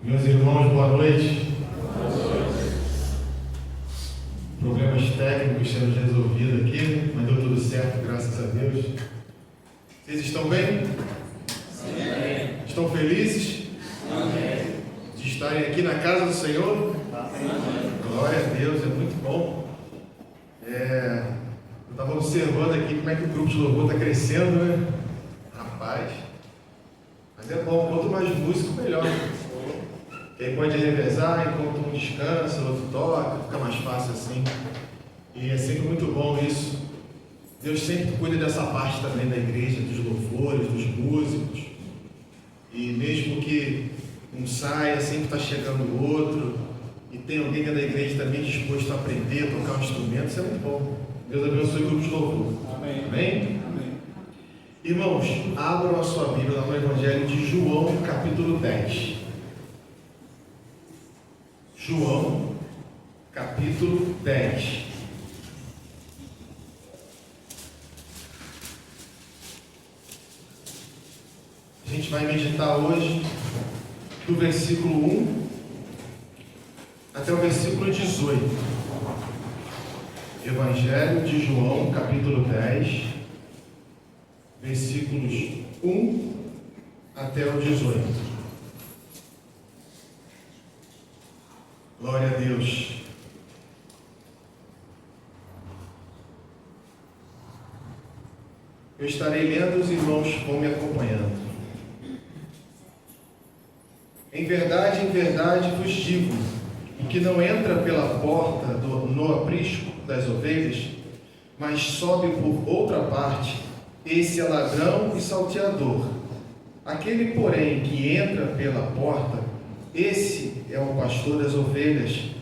Meus irmãos, boa noite. Problemas técnicos sendo resolvidos aqui, mas deu tudo certo, graças a Deus. Vocês estão bem? Sim. Estão felizes? Amém. De estarem aqui na casa do Senhor? Amém. Glória a Deus, é muito bom. Eu estava observando aqui como é que o grupo de louvor está crescendo, né? Rapaz, mas é bom, quanto mais músico, melhor. Quem pode revezar, enquanto um descansa, o outro toca, fica mais fácil assim. E é sempre muito bom isso. Deus sempre cuida dessa parte também da igreja, dos louvores, dos músicos. E mesmo que um saia, sempre está chegando o outro. E tem alguém que é da igreja também disposto a aprender, a tocar um instrumento, isso é muito bom. Deus abençoe o grupo de louvor. Amém. Amém? Irmãos, abram a sua Bíblia no Evangelho de João, capítulo 10. João, capítulo 10. A gente vai meditar hoje do versículo 1 até o versículo 18. Evangelho de João, capítulo 10, versículos 1 até o 18. Glória a Deus. Eu estarei lendo, os irmãos vão me acompanhando. Em verdade vos digo, o que não entra pela porta no aprisco das ovelhas, mas sobe por outra parte, esse é ladrão e salteador. Aquele, porém, que entra pela porta, esse é o pastor das ovelhas.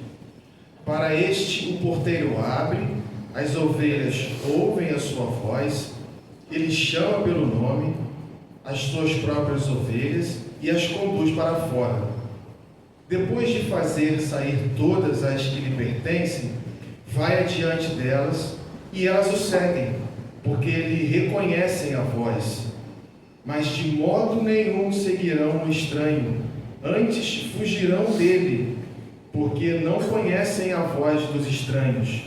Para este o porteiro abre, as ovelhas ouvem a sua voz, ele chama pelo nome as suas próprias ovelhas e as conduz para fora. Depois de fazer sair todas as que lhe pertencem, vai adiante delas e elas o seguem, porque lhe reconhecem a voz. Mas de modo nenhum seguirão o estranho, antes fugirão dele, porque não conhecem a voz dos estranhos.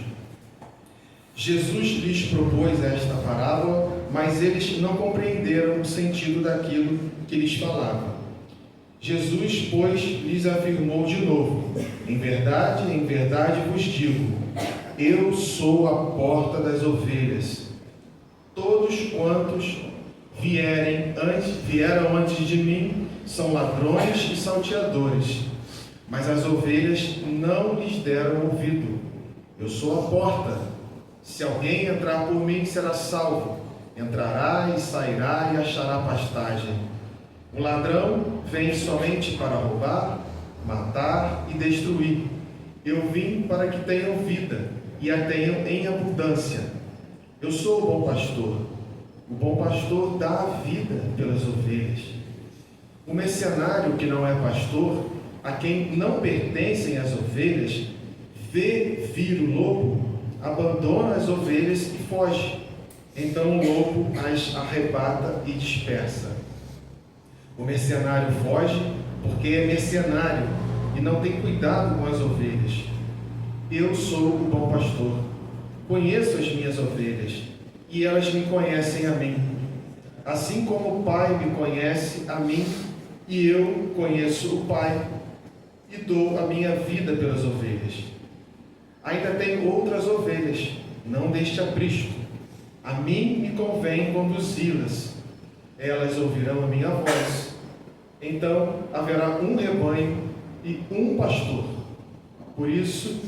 Jesus lhes propôs esta parábola, mas eles não compreenderam o sentido daquilo que lhes falava. Jesus, pois, lhes afirmou de novo: em verdade vos digo, eu sou a porta das ovelhas. Todos quantos vieram antes de mim são ladrões e salteadores, mas as ovelhas não lhes deram ouvido. Eu sou a porta. Se alguém entrar por mim, será salvo. Entrará e sairá e achará pastagem. O ladrão vem somente para roubar, matar e destruir. Eu vim para que tenham vida e a tenham em abundância. Eu sou o bom pastor. O bom pastor dá a vida pelas ovelhas. O mercenário que não é pastor, a quem não pertencem as ovelhas, vê vir o lobo, abandona as ovelhas e foge. Então o lobo as arrebata e dispersa. O mercenário foge porque é mercenário e não tem cuidado com as ovelhas. Eu sou o bom pastor. Conheço as minhas ovelhas e elas me conhecem a mim. Assim como o Pai me conhece a mim e eu conheço o Pai e dou a minha vida pelas ovelhas. Ainda tenho outras ovelhas, não deste aprisco. A mim me convém conduzi-las. Elas ouvirão a minha voz. Então haverá um rebanho e um pastor. Por isso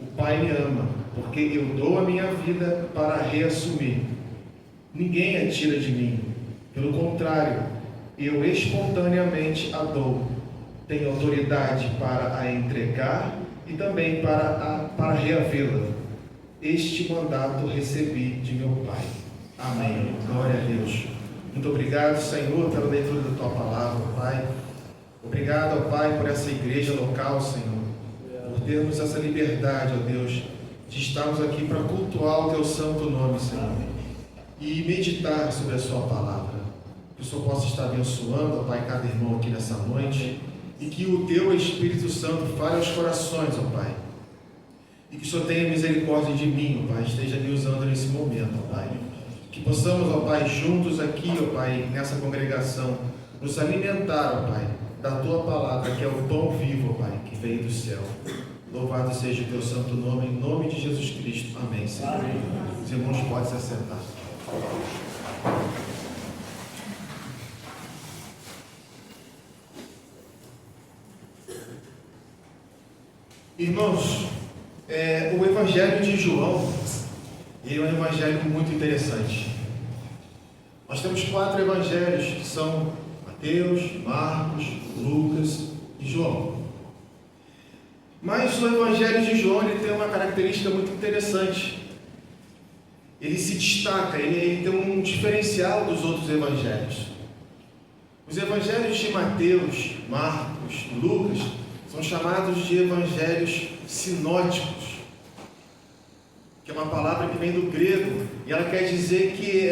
o Pai me ama, porque eu dou a minha vida para a reassumir. Ninguém a tira de mim. Pelo contrário, eu espontaneamente a dou. Tenho autoridade para a entregar e também para reavê-la. Este mandato recebi de meu Pai. Amém. Glória a Deus. Muito obrigado, Senhor, pela leitura da Tua palavra, Pai. Obrigado, ó Pai, por essa igreja local, Senhor. Por termos essa liberdade, ó Deus, de estarmos aqui para cultuar o Teu santo nome, Senhor. E meditar sobre a Sua palavra. Que o Senhor possa estar abençoando, ó Pai, cada irmão aqui nessa noite. e que o Teu Espírito Santo fale aos corações, ó Pai. E que o Senhor tenha misericórdia de mim, ó Pai, esteja me usando nesse momento, ó Pai. Que possamos, ó Pai, juntos aqui, ó Pai, nessa congregação, nos alimentar, ó Pai, da Tua palavra, que é o pão vivo, ó Pai, que veio do céu. Louvado seja o Teu santo nome, em nome de Jesus Cristo. Amém, Senhor. Amém. Os irmãos podem se assentar. Irmãos, o Evangelho de João, ele é um evangelho muito interessante. Nós temos 4 evangelhos, que são Mateus, Marcos, Lucas e João. Mas o Evangelho de João, ele tem uma característica muito interessante. Ele se destaca, ele tem um diferencial dos outros evangelhos. Os evangelhos de Mateus, Marcos e Lucas são chamados de evangelhos sinóticos, que é uma palavra que vem do grego, e ela quer dizer que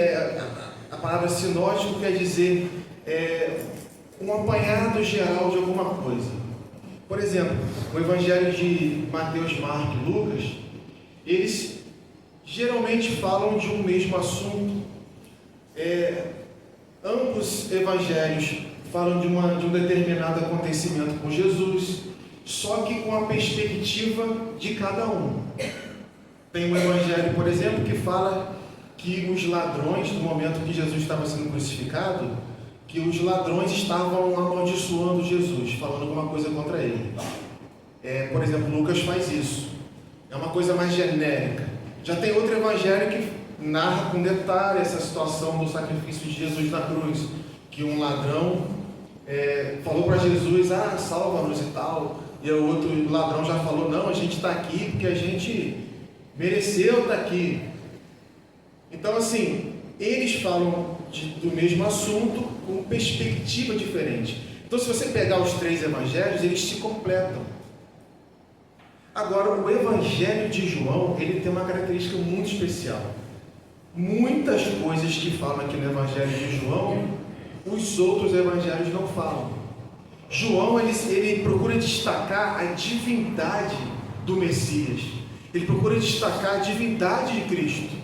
a palavra sinótico quer dizer um apanhado geral de alguma coisa. Por exemplo, o evangelho de Mateus, Marcos e Lucas, eles geralmente falam de um mesmo assunto. Ambos evangelhos falam de um determinado acontecimento com Jesus, só que com a perspectiva de cada um. Tem um evangelho, por exemplo, que fala que os ladrões, no momento que Jesus estava sendo crucificado, que os ladrões estavam amaldiçoando Jesus, falando alguma coisa contra ele. Por exemplo, Lucas faz isso. É uma coisa mais genérica. Já tem outro evangelho que narra com detalhe essa situação do sacrifício de Jesus na cruz, que um ladrão falou para Jesus, salva-nos e tal, e o outro ladrão já falou, não, a gente está aqui porque a gente mereceu estar aqui. Então, assim, eles falam do mesmo assunto com perspectiva diferente. Então, se você pegar os 3 evangelhos, eles se completam. Agora, o evangelho de João, ele tem uma característica muito especial. Muitas coisas que falam aqui no evangelho de João, os outros evangelhos não falam. João, ele procura destacar a divindade do Messias. Ele procura destacar a divindade de Cristo.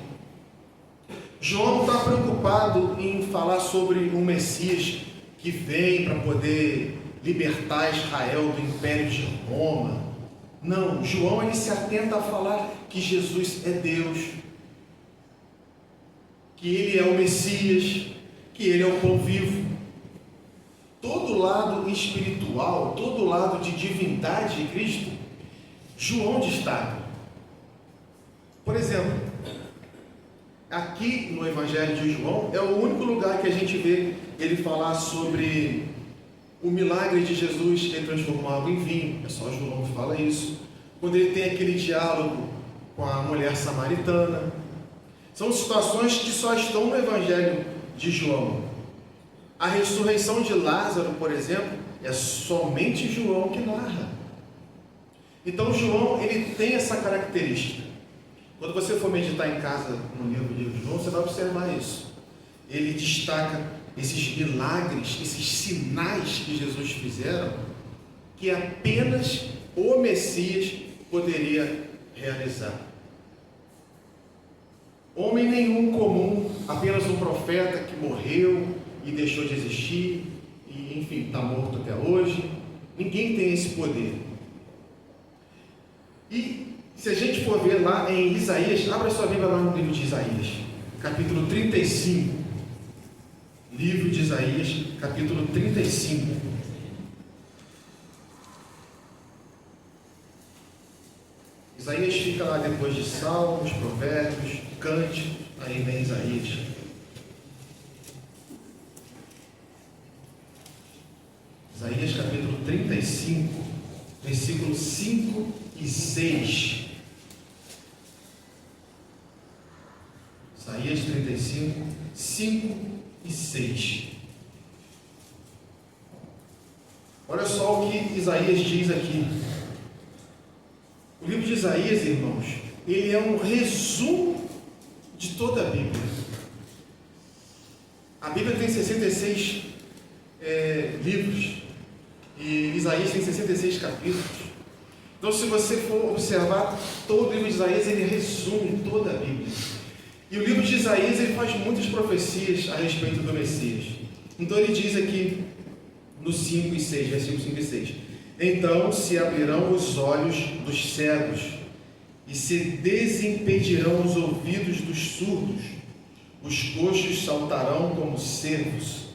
João não está preocupado em falar sobre um Messias que vem para poder libertar Israel do império de Roma. Não, João ele se atenta a falar que Jesus é Deus, que Ele é o Messias, que Ele é o pão vivo. Todo o lado espiritual, todo o lado de divindade de Cristo, João destaca. Por exemplo, aqui no Evangelho de João, é o único lugar que a gente vê ele falar sobre o milagre de Jesus, que ele transformou água em vinho. É só João que fala isso. Quando ele tem aquele diálogo com a mulher samaritana. São situações que só estão no Evangelho de João. A ressurreição de Lázaro, por exemplo, é somente João que narra. Então João, ele tem essa característica. Quando você for meditar em casa no livro de João, você vai observar isso. Ele destaca esses milagres, esses sinais que Jesus fizeram, que apenas o Messias poderia realizar. Homem nenhum comum, apenas um profeta que morreu e deixou de existir, e enfim, está morto até hoje. Ninguém tem esse poder. E se a gente for ver lá em Isaías, abra sua Bíblia lá no livro de Isaías, capítulo 35. Livro de Isaías, capítulo 35. Isaías fica lá depois de Salmos, Provérbios, Cânticos, aí vem Isaías. Isaías capítulo 35, versículos 5 e 6. Isaías 35, 5 e 6. Olha só o que Isaías diz aqui. O livro de Isaías, irmãos, ele é um resumo de toda a Bíblia. A Bíblia tem 66 livros. E Isaías tem 66 capítulos. Então, se você for observar, todo o livro de Isaías, ele resume toda a Bíblia. E o livro de Isaías, ele faz muitas profecias a respeito do Messias. Então, ele diz aqui, no 5 e 6, versículos 5 e 6. Então se abrirão os olhos dos cegos, e se desimpedirão os ouvidos dos surdos. Os coxos saltarão como cervos,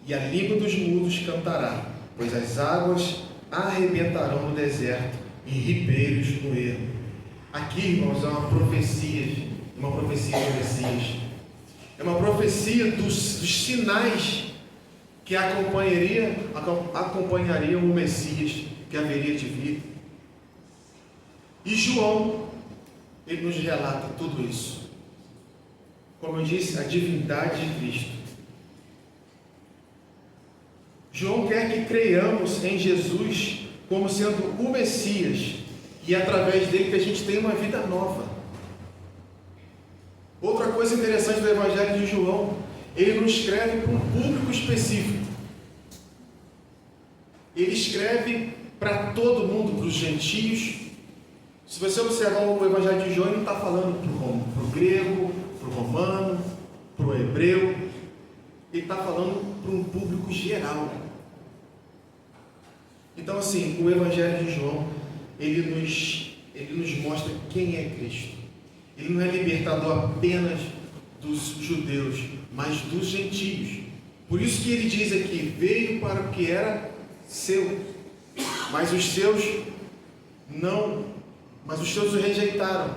e a língua dos mudos cantará, pois as águas arrebentarão no deserto, e ribeiros no ermo. Aqui, irmãos, é uma profecia do Messias. É uma profecia dos sinais que acompanhariam o Messias que haveria de vir. E João, ele nos relata tudo isso. Como eu disse, a divindade de Cristo. João quer que creiamos em Jesus como sendo o Messias, e é através dele que a gente tem uma vida nova. Outra coisa interessante do Evangelho de João, ele não escreve para um público específico. Ele escreve para todo mundo, para os gentios. Se você observar o Evangelho de João, ele não está falando para o grego, para o romano, para o hebreu. Ele está falando para um público geral. Então, assim, o Evangelho de João, ele nos mostra quem é Cristo. Ele não é libertador apenas dos judeus, mas dos gentios. Por isso que ele diz aqui, veio para o que era seu, mas os seus o rejeitaram.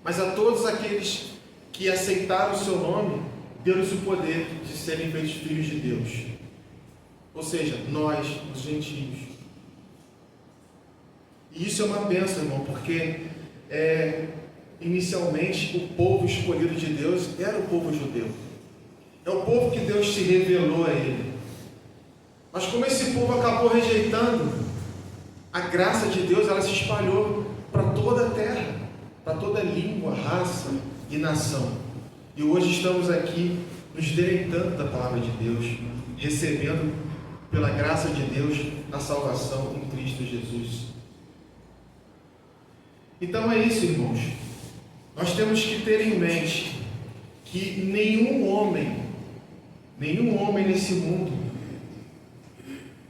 Mas a todos aqueles que aceitaram o seu nome, deu-lhes o poder de serem feitos filhos de Deus. Ou seja, nós, os gentios. E isso é uma bênção, irmão, porque inicialmente o povo escolhido de Deus era o povo judeu. É o povo que Deus se revelou a ele. Mas como esse povo acabou rejeitando, a graça de Deus, ela se espalhou para toda a terra, para toda língua, raça e nação. E hoje estamos aqui nos deleitando da palavra de Deus, recebendo pela graça de Deus a salvação em Cristo Jesus. Então é isso, irmãos. Nós temos que ter em mente que nenhum homem nesse mundo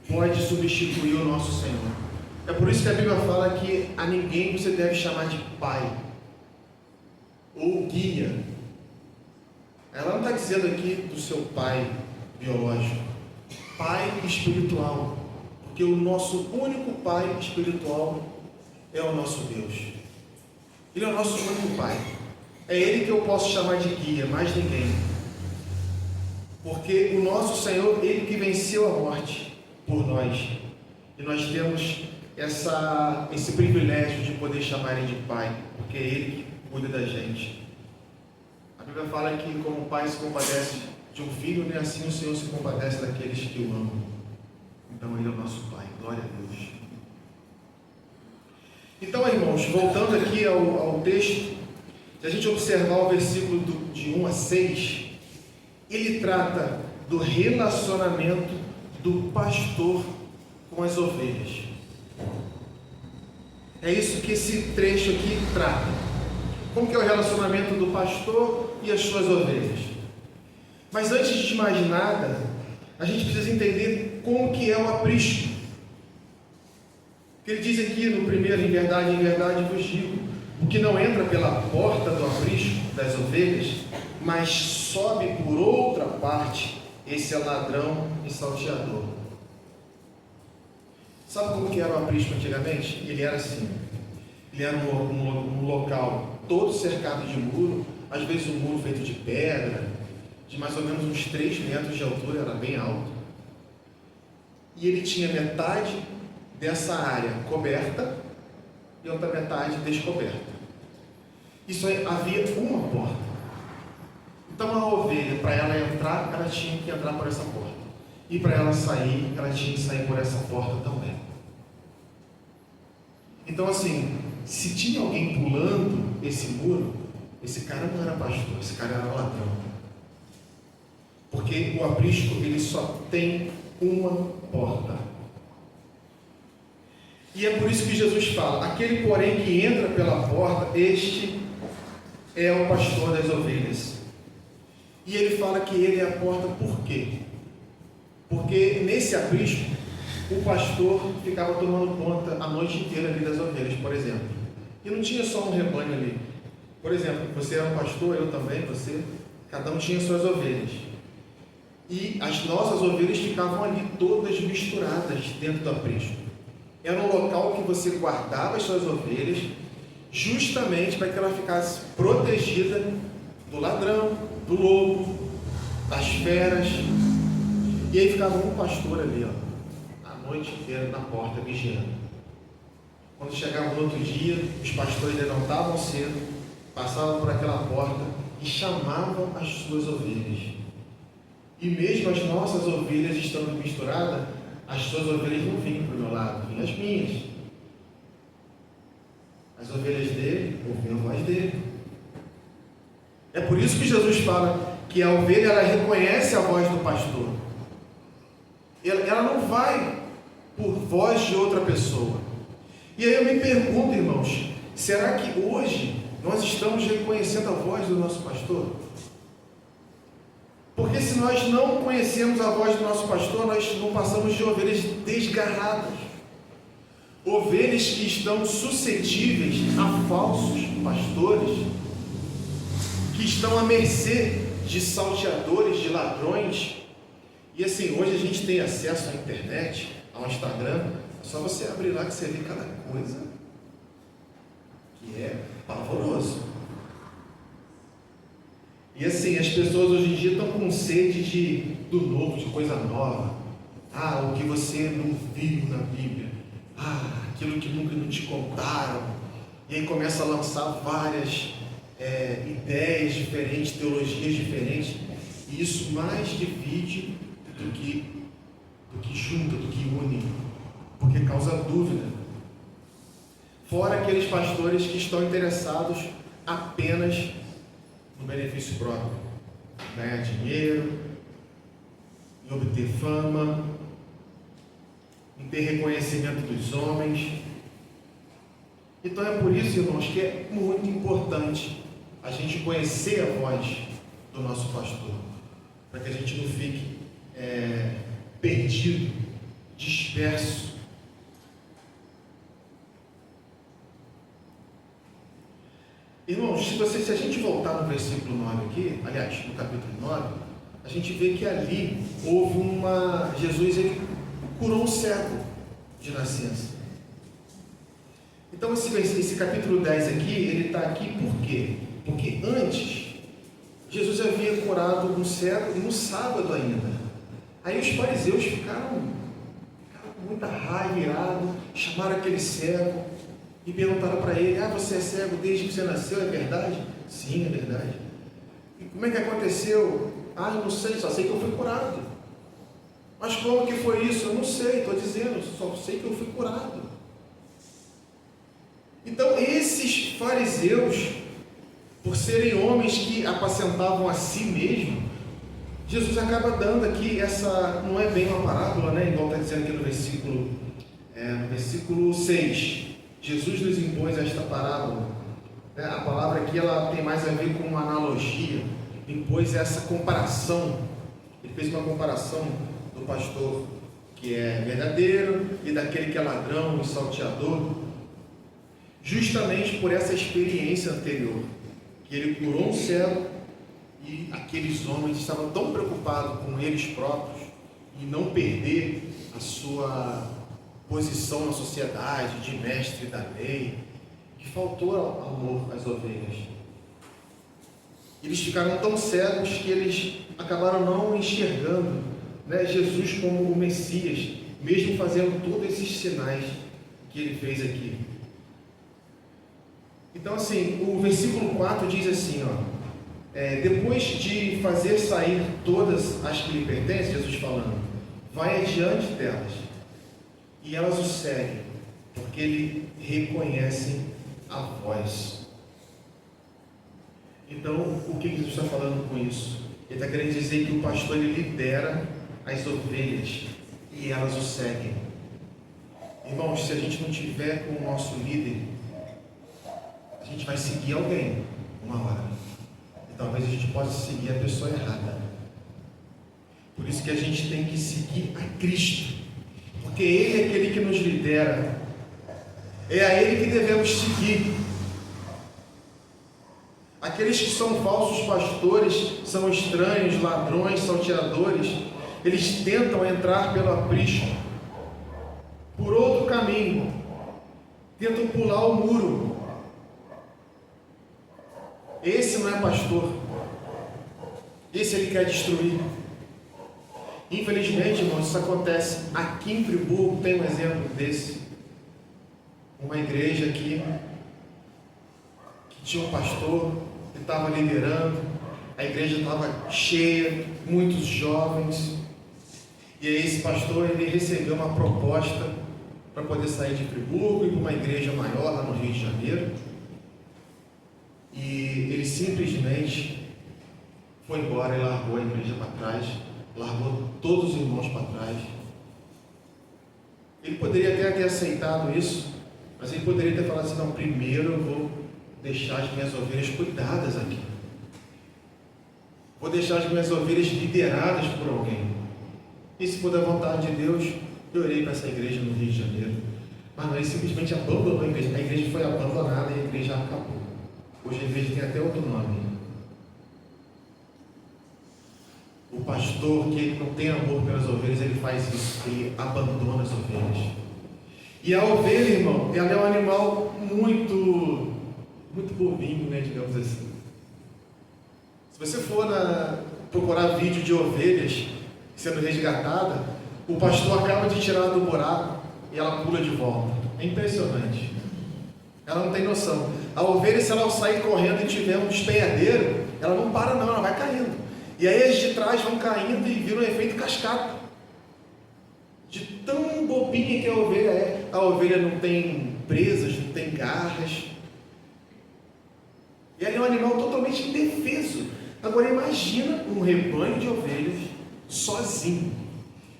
pode substituir o nosso Senhor. É por isso que a Bíblia fala que a ninguém você deve chamar de pai ou guia. Ela não está dizendo aqui do seu pai biológico, pai espiritual, porque o nosso único pai espiritual é o nosso Deus. Ele é o nosso único pai. É ele que eu posso chamar de guia, mais ninguém. Porque o nosso Senhor, ele que venceu a morte por nós. E nós temos esse privilégio de poder chamar ele de pai, porque é ele que cuida da gente. A Bíblia fala que como o pai se compadece de um filho, nem assim o Senhor se compadece daqueles que o amam. Então ele é o nosso pai. Glória a Deus. Então, irmãos, voltando aqui ao texto, se a gente observar o versículo de 1 a 6, ele trata do relacionamento do pastor com as ovelhas. É isso que esse trecho aqui trata. Como que é o relacionamento do pastor e as suas ovelhas? Mas antes de mais nada, a gente precisa entender como que é o aprisco. Ele diz aqui no primeiro, em verdade vos digo, o que não entra pela porta do aprisco das ovelhas, mas sobe por outra parte, esse é ladrão e salteador. Sabe como que era o aprisco antigamente? Ele era assim, ele era um local todo cercado de muro, às vezes um muro feito de pedra, de mais ou menos uns 3 metros de altura, era bem alto. E ele tinha metade dessa área coberta e outra metade descoberta. Isso aí, havia uma porta. Então a ovelha, para ela entrar, ela tinha que entrar por essa porta. E para ela sair, ela tinha que sair por essa porta também. Então assim, se tinha alguém pulando esse muro, esse cara não era pastor, esse cara era ladrão. Porque o aprisco, ele só tem uma porta. E é por isso que Jesus fala: aquele, porém, que entra pela porta, este é o pastor das ovelhas. E ele fala que ele é a porta por quê? Porque nesse aprisco, o pastor ficava tomando conta a noite inteira ali das ovelhas, por exemplo. E não tinha só um rebanho ali. Por exemplo, você era um pastor, eu também, você, cada um tinha suas ovelhas. E as nossas ovelhas ficavam ali todas misturadas dentro do aprisco. Era um local que você guardava as suas ovelhas, justamente para que ela ficasse protegida do ladrão, do lobo, das feras. E aí ficava um pastor ali, ó, a noite inteira na porta vigiando. Quando chegava no outro dia, os pastores levantavam cedo, passavam por aquela porta e chamavam as suas ovelhas. E mesmo as nossas ovelhas estando misturadas, as suas ovelhas não vinham para o meu lado, vinham as minhas. As ovelhas dele ouviam a voz dele. É por isso que Jesus fala que a ovelha, ela reconhece a voz do pastor. Ela não vai por voz de outra pessoa. E aí eu me pergunto, irmãos, será que hoje nós estamos reconhecendo a voz do nosso pastor? Porque se nós não conhecemos a voz do nosso pastor, nós não passamos de ovelhas desgarradas. Ovelhas que estão suscetíveis a falsos pastores, que estão à mercê de salteadores, de ladrões. E assim, hoje a gente tem acesso à internet, ao Instagram, é só você abrir lá que você vê cada coisa que é pavoroso. E assim, as pessoas hoje em dia estão com sede do novo, de coisa nova. O que você não viu na Bíblia. Aquilo que nunca não te contaram. E aí começa a lançar várias ideias diferentes, teologias diferentes. E isso mais divide do que junta, do que une. Porque causa dúvida. Fora aqueles pastores que estão interessados apenas no benefício próprio, ganhar dinheiro, em obter fama, em ter reconhecimento dos homens. Então é por isso, irmãos, que é muito importante a gente conhecer a voz do nosso pastor, para que a gente não fique perdido, disperso. Irmãos, se a gente voltar no versículo 9 aqui, aliás, no capítulo 9, a gente vê que ali houve Jesus, ele curou um cego de nascença. Então esse capítulo 10 aqui, ele está aqui por quê? Porque antes, Jesus havia curado um cego no sábado ainda. Aí os fariseus ficaram com muita raiva, irados, chamaram aquele cego e perguntaram para ele: você é cego desde que você nasceu, é verdade? Sim, é verdade. E como é que aconteceu? Eu não sei, só sei que eu fui curado. Mas como que foi isso? Eu não sei, estou dizendo, só sei que eu fui curado. Então esses fariseus, por serem homens que apacentavam a si mesmo, Jesus acaba dando aqui não é bem uma parábola, né? Igual está dizendo aqui no versículo 6. Jesus nos impôs esta parábola. A palavra aqui, ela tem mais a ver com uma analogia. Impôs essa comparação. Ele fez uma comparação do pastor que é verdadeiro e daquele que é ladrão e salteador, justamente por essa experiência anterior, que ele curou um cego e aqueles homens estavam tão preocupados com eles próprios e não perder a sua posição na sociedade de mestre da lei, que faltou amor às ovelhas. Eles ficaram tão cegos que eles acabaram não enxergando, Jesus como o Messias, mesmo fazendo todos esses sinais que ele fez aqui. Então assim, o versículo 4 diz assim, depois de fazer sair todas as que lhe pertencem, Jesus falando, vai adiante delas, e elas o seguem, porque ele reconhece a voz. Então, o que Jesus está falando com isso? Ele está querendo dizer que o pastor, ele lidera as ovelhas, e elas o seguem. Irmãos, se a gente não tiver com o nosso líder, a gente vai seguir alguém uma hora. E talvez a gente possa seguir a pessoa errada. Por isso que a gente tem que seguir a Cristo. Porque Ele é aquele que nos lidera. É a Ele que devemos seguir. Aqueles que são falsos pastores, são estranhos, ladrões, salteadores, eles tentam entrar pelo aprisco, por outro caminho, tentam pular o muro. Esse não é pastor. Esse ele quer destruir. Infelizmente, irmãos, isso acontece. Aqui em Friburgo tem um exemplo desse. Uma igreja aqui que tinha um pastor que estava liderando, a igreja estava cheia, muitos jovens, e aí esse pastor ele recebeu uma proposta para poder sair de Friburgo e ir para uma igreja maior lá no Rio de Janeiro, e ele simplesmente foi embora e largou a igreja para trás, largou todos os irmãos para trás. Ele poderia até ter aceitado isso, mas ele poderia ter falado assim: não, primeiro eu vou deixar as minhas ovelhas cuidadas aqui. Vou deixar as minhas ovelhas lideradas por alguém. E se for da vontade de Deus, eu irei para essa igreja no Rio de Janeiro. Mas não, ele simplesmente abandonou a igreja. A igreja foi abandonada e a igreja acabou. Hoje a igreja tem até outro nome. O pastor que não tem amor pelas ovelhas, ele faz isso, ele abandona as ovelhas. E a ovelha, irmão, ela é um animal muito bobinho, né, digamos assim. Se você for procurar vídeo de ovelhas sendo resgatada, o pastor acaba de tirar do buraco e ela pula de volta. É impressionante. Ela não tem noção. A ovelha, se ela sair correndo e tiver um despenhadeiro, ela não para não, ela vai caindo. E aí as de trás vão caindo e viram um efeito cascata. De tão bobinha que a ovelha é. A ovelha não tem presas, não tem garras. E ela é um animal totalmente indefeso. Agora imagina um rebanho de ovelhas sozinho.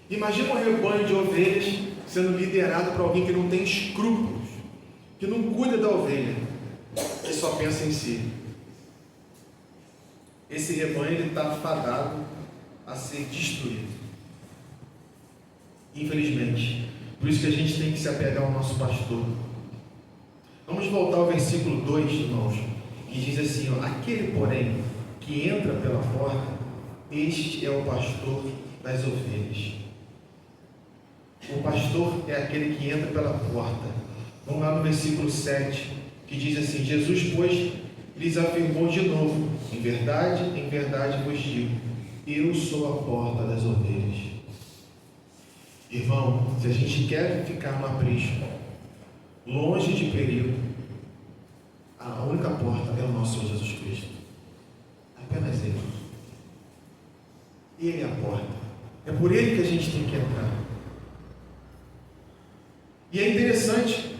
Imagina um rebanho de ovelhas sendo liderado por alguém que não tem escrúpulos, que não cuida da ovelha, que só pensa em si. Esse rebanho está fadado a ser destruído. Infelizmente. Por isso que a gente tem que se apegar ao nosso pastor. Vamos voltar ao versículo 2, irmãos, que diz assim, ó: aquele, porém, que entra pela porta, este é o pastor das ovelhas. O pastor é aquele que entra pela porta. Vamos lá no versículo 7, que diz assim: Jesus, pois, lhes afirmou de novo: em verdade vos digo, eu sou a porta das ovelhas. Irmão, se a gente quer ficar no aprisco, longe de perigo, a única porta é o nosso Senhor Jesus Cristo. Apenas Ele. Ele é a porta. É por Ele que a gente tem que entrar. E é interessante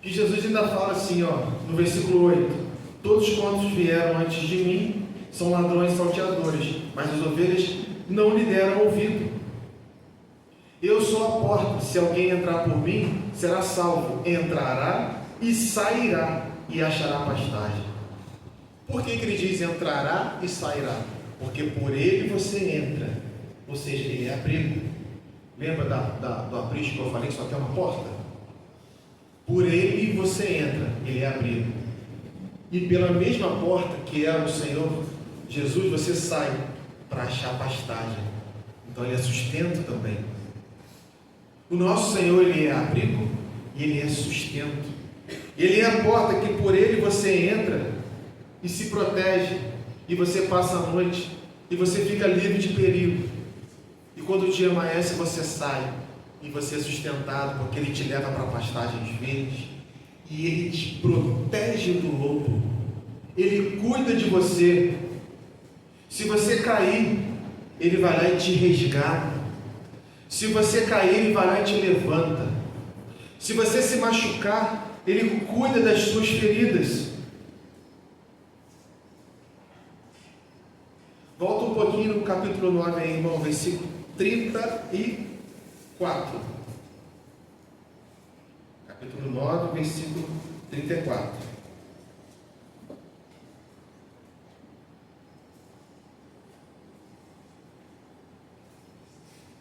que Jesus ainda fala assim, ó, no versículo 8: todos quantos vieram antes de mim são ladrões e salteadores, mas as ovelhas não lhe deram ouvido. Eu sou a porta, se alguém entrar por mim, será salvo, entrará e sairá e achará pastagem. Por que ele diz entrará e sairá? Porque por ele você entra, ou seja, ele é abrigo. Lembra do aprisco que eu falei que só tem uma porta? Por ele você entra, ele é abrigo. E pela mesma porta que era o Senhor Jesus, você sai para achar pastagem. Então ele é sustento também. O nosso Senhor, ele é abrigo e ele é sustento. Ele é a porta que por ele você entra e se protege, e você passa a noite e você fica livre de perigo. E quando o dia amanhece, você sai e você é sustentado, porque ele te leva para pastagens verdes e ele te protege do lobo. Ele cuida de você. Se você cair, ele vai lá e te resgata. Se você cair, ele vai lá e te levanta. Se você se machucar, ele cuida das suas feridas. Volta um pouquinho no capítulo 9 aí, irmão, versículo 34. capítulo 9, versículo 34.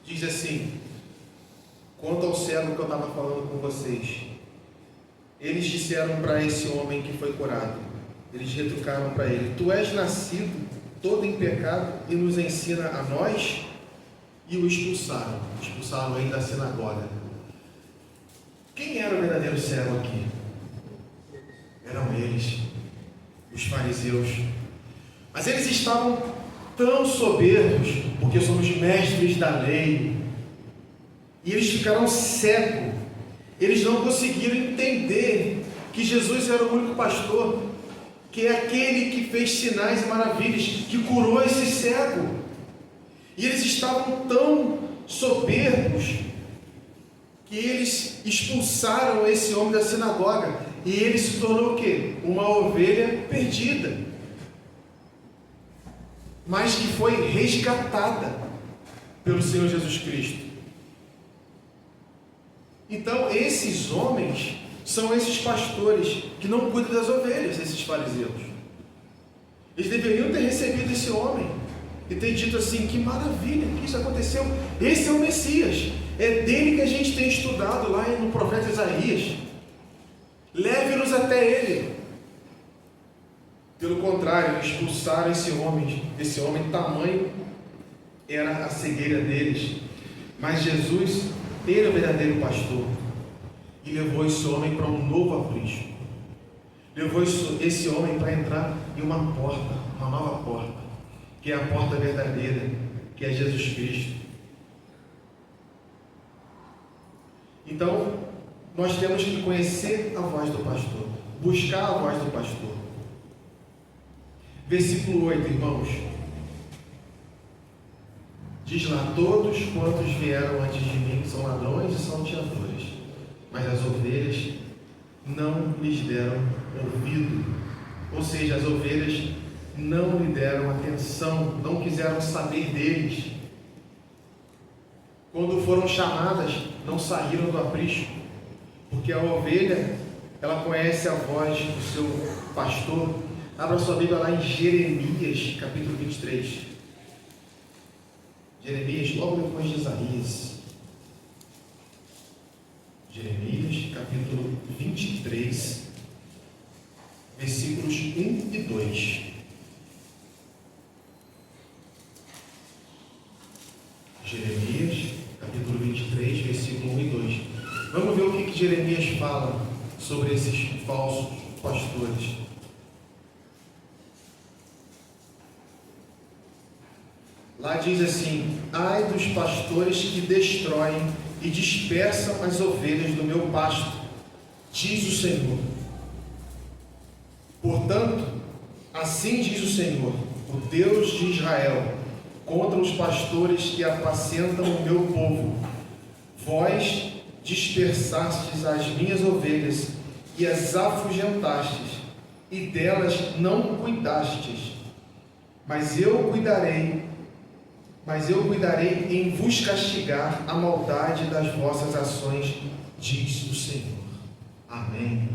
Diz assim, quanto ao cego que eu estava falando com vocês, eles disseram para esse homem que foi curado, eles retrucaram para ele: tu és nascido todo em pecado e nos ensina a nós? E o expulsaram ele da sinagoga. Quem era o verdadeiro cego aqui? Eram eles, os fariseus. Mas eles estavam tão soberbos, porque somos mestres da lei, e eles ficaram cegos. Eles não conseguiram entender que Jesus era o único pastor, que é aquele que fez sinais e maravilhas, que curou esse cego. E eles estavam tão soberbos que eles expulsaram esse homem da sinagoga, e ele se tornou o quê? Uma ovelha perdida, mas que foi resgatada pelo Senhor Jesus Cristo. Então esses homens são esses pastores que não cuidam das ovelhas, esses fariseus. Eles deveriam ter recebido esse homem e ter dito assim: que maravilha, que isso aconteceu, esse é o Messias, é dele que a gente tem estudado lá no profeta Isaías, leve-nos até ele. Pelo contrário, expulsaram esse homem, tamanho era a cegueira deles. Mas Jesus, ele é o verdadeiro pastor, e levou esse homem para um novo aprisco, levou esse homem para entrar em uma porta, uma nova porta, que é a porta verdadeira, que é Jesus Cristo. Então, nós temos que conhecer a voz do pastor, buscar a voz do pastor. Versículo 8, irmãos, diz lá: todos quantos vieram antes de mim são ladrões e salteadores, mas as ovelhas não lhes deram ouvido. Ou seja, as ovelhas não lhe deram atenção, não quiseram saber deles. Quando foram chamadas, não saíram do aprisco, porque a ovelha, ela conhece a voz do seu pastor. Abra sua Bíblia lá em Jeremias, capítulo 23. Jeremias, logo depois de Isaías. Jeremias, capítulo 23, versículos 1 e 2. Jeremias, capítulo 23, versículo 1 e 2. Vamos ver o que Jeremias fala sobre esses falsos pastores. Lá diz assim: ai dos pastores que destroem e dispersam as ovelhas do meu pasto, diz o Senhor. Portanto, assim diz o Senhor, o Deus de Israel, contra os pastores que apacentam o meu povo: vós dispersastes as minhas ovelhas e as afugentastes, e delas não cuidastes. Mas eu cuidarei em vos castigar a maldade das vossas ações, diz o Senhor. Amém.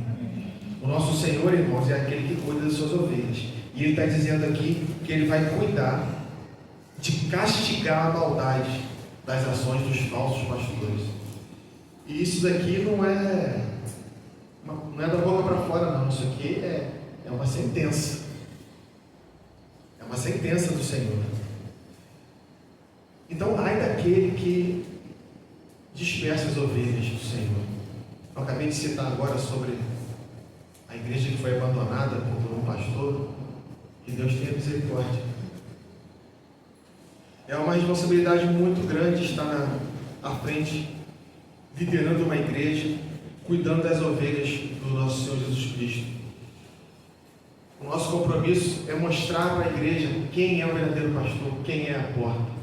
O nosso Senhor, irmãos, é aquele que cuida das suas ovelhas, e Ele está dizendo aqui que Ele vai cuidar de castigar a maldade das ações dos falsos pastores. E isso daqui não é da boca para fora, não. Isso aqui é uma sentença. É uma sentença do Senhor. Então, ai daquele que dispersa as ovelhas do Senhor. Eu acabei de citar agora sobre a igreja que foi abandonada por um pastor. Que Deus tenha misericórdia. É uma responsabilidade muito grande estar à frente, liderando uma igreja, cuidando das ovelhas do nosso Senhor Jesus Cristo. O nosso compromisso é mostrar para a igreja quem é o verdadeiro pastor, quem é a porta,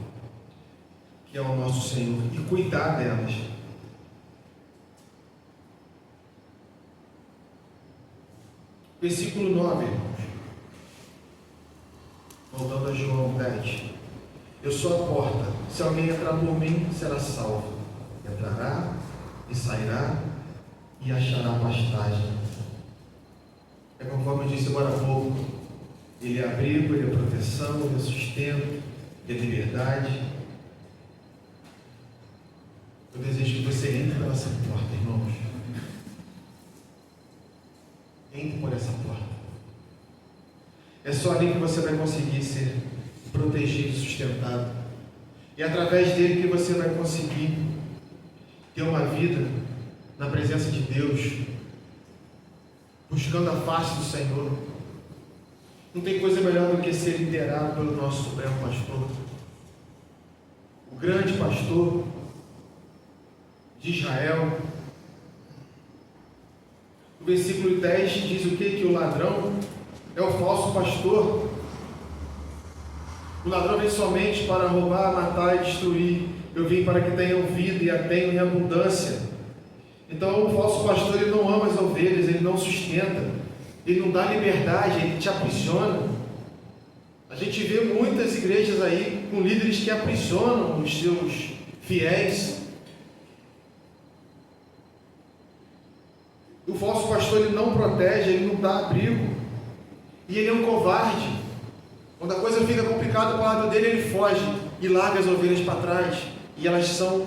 que é o nosso Senhor, e cuidar delas. Versículo 9, irmãos. Voltando a João 10. Eu sou a porta, se alguém entrar por mim, será salvo. Entrará e sairá e achará pastagem. É conforme eu disse agora há pouco, Ele é abrigo, Ele é proteção, Ele é sustento, Ele é liberdade. Eu desejo que você entre pela essa porta, irmãos. Entre por essa porta. É só ali que você vai conseguir ser protegido e sustentado. E é através dele que você vai conseguir ter uma vida na presença de Deus, buscando a face do Senhor. Não tem coisa melhor do que ser liderado pelo nosso Supremo Pastor, o grande pastor de Israel. O versículo 10 diz o que? Que o ladrão é o falso pastor. O ladrão vem somente para roubar, matar e destruir. Eu vim para que tenham vida e a tenham em abundância. Então o falso pastor, ele não ama as ovelhas, ele não sustenta, ele não dá liberdade, ele te aprisiona. A gente vê muitas igrejas aí com líderes que aprisionam os seus fiéis. O falso pastor, ele não protege, ele não dá abrigo. E ele é um covarde. Quando a coisa fica complicada para o lado dele, ele foge e larga as ovelhas para trás. E elas são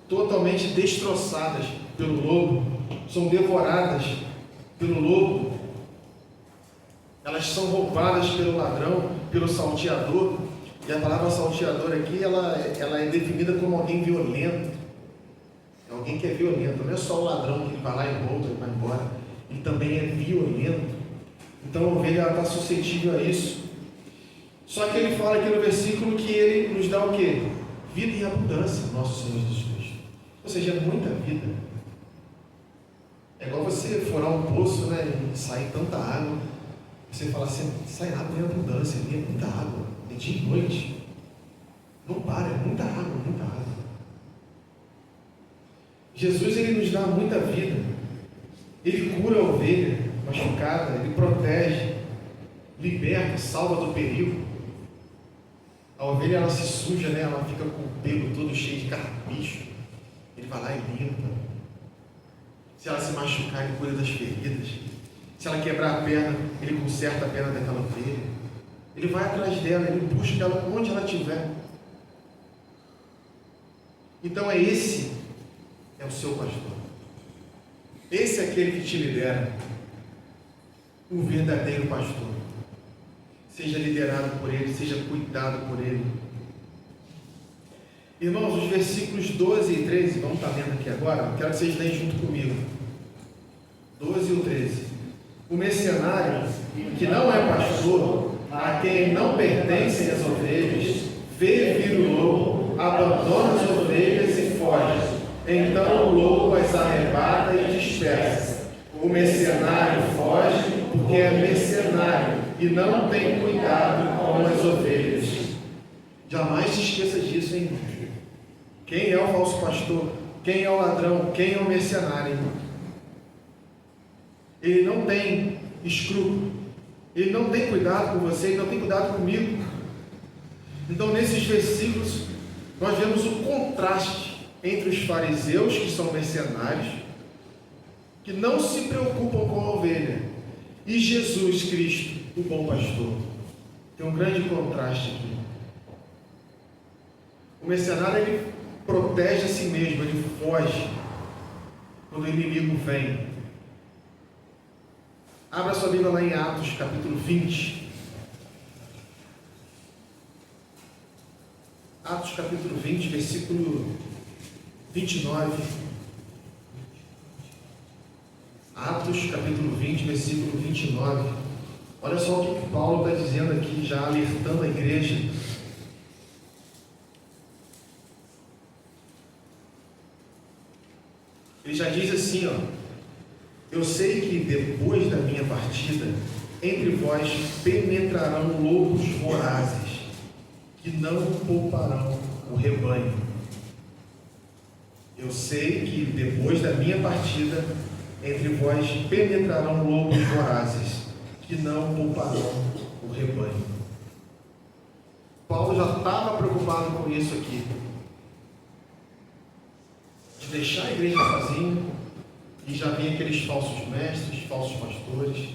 totalmente destroçadas pelo lobo, são devoradas pelo lobo. Elas são roubadas pelo ladrão, pelo salteador. E a palavra salteador aqui, ela é definida como alguém violento. É alguém que é violento. Não é só o ladrão que vai lá e rouba e vai embora. Ele também é violento. Então a ovelha está suscetível a isso. Só que ele fala aqui no versículo que ele nos dá o quê? Vida em abundância, nosso Senhor Jesus Cristo. Ou seja, muita vida. É igual você furar um poço, né, e sair tanta água. Você fala assim, sai água em abundância, é muita água, é dia e noite. Não para, é muita água, muita água. Jesus, ele nos dá muita vida. Ele cura a ovelha machucada, ele protege, liberta, salva do perigo. A ovelha, ela se suja, né? Ela fica com o pelo todo cheio de carrapicho. Ele vai lá e limpa. Se ela se machucar, ele cuida das feridas. Se ela quebrar a perna, ele conserta a perna daquela ovelha. Ele vai atrás dela, ele busca ela onde ela estiver. Então esse é o seu pastor. Esse é aquele que te lidera. O verdadeiro pastor. Seja liderado por ele, seja cuidado por ele. Irmãos, os versículos 12 e 13, vamos estar lendo aqui agora, quero que vocês leem junto comigo. 12 e 13. O mercenário, que não é pastor, a quem não pertencem as ovelhas, vê vir o lobo, abandona as ovelhas e foge. Então o lobo as arrebata e dispersa. O mercenário foge porque é mercenário e não tem cuidado com as ovelhas. Jamais se esqueça disso, hein? Quem é o falso pastor? Quem é o ladrão? Quem é o mercenário? Ele não tem escrúpulo. Ele não tem cuidado com você, ele não tem cuidado comigo. Então, nesses versículos, nós vemos o contraste entre os fariseus, que são mercenários, que não se preocupam com a ovelha, e Jesus Cristo, o bom pastor. Tem um grande contraste aqui. O mercenário, ele protege a si mesmo, ele foge quando o inimigo vem. Abra sua Bíblia lá em Atos, capítulo 20. Atos, capítulo 20, versículo 29. Atos, capítulo 20, versículo 29. Olha só o que Paulo está dizendo aqui, já alertando a igreja. Ele já diz assim, ó: eu sei que depois da minha partida, entre vós penetrarão lobos vorazes, que não pouparão o rebanho. Eu sei que depois da minha partida, entre vós penetrarão lobos vorazes, que não pouparão o rebanho. Paulo já estava preocupado com isso aqui. De deixar a igreja sozinha, e já vem aqueles falsos mestres, falsos pastores,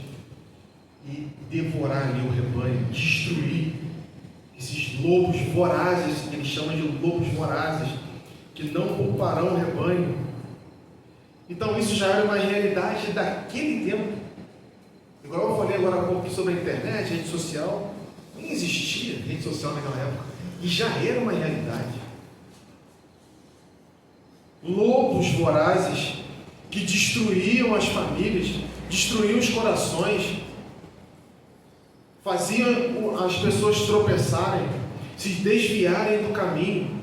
e devorar ali o rebanho, destruir esses lobos vorazes, que eles chamam de lobos vorazes, que não pouparão o rebanho. Então isso já era uma realidade daquele tempo. Igual eu falei agora há pouco sobre a internet, rede social, nem existia rede social naquela época, e já era uma realidade. Lobos vorazes que destruíam as famílias, destruíam os corações, faziam as pessoas tropeçarem, se desviarem do caminho.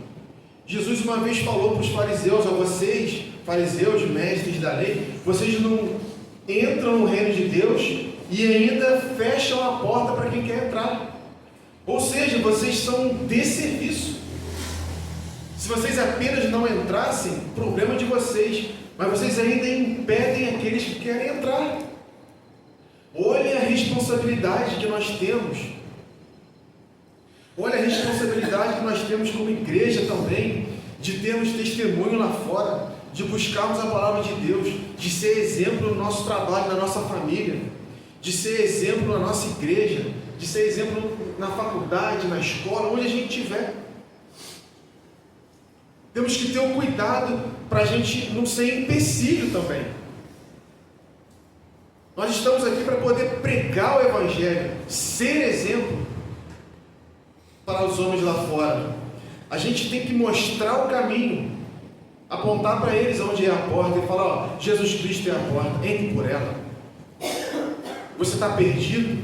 Jesus uma vez falou para os fariseus: a vocês, fariseus, mestres da lei, vocês não entram no reino de Deus e ainda fecham a porta para quem quer entrar. Ou seja, vocês são um desserviço. Se vocês apenas não entrassem, problema de vocês, mas vocês ainda impedem aqueles que querem entrar. Olhem a responsabilidade que nós temos. Olha a responsabilidade que nós temos como igreja também, de termos testemunho lá fora, de buscarmos a palavra de Deus, de ser exemplo no nosso trabalho, na nossa família, de ser exemplo na nossa igreja, de ser exemplo na faculdade, na escola, onde a gente estiver. Temos que ter um cuidado para a gente não ser empecilho também. Nós estamos aqui para poder pregar o Evangelho, ser exemplo para os homens lá fora. A gente tem que mostrar o caminho, apontar para eles onde é a porta e falar: ó, Jesus Cristo é a porta, entre por ela. Você está perdido?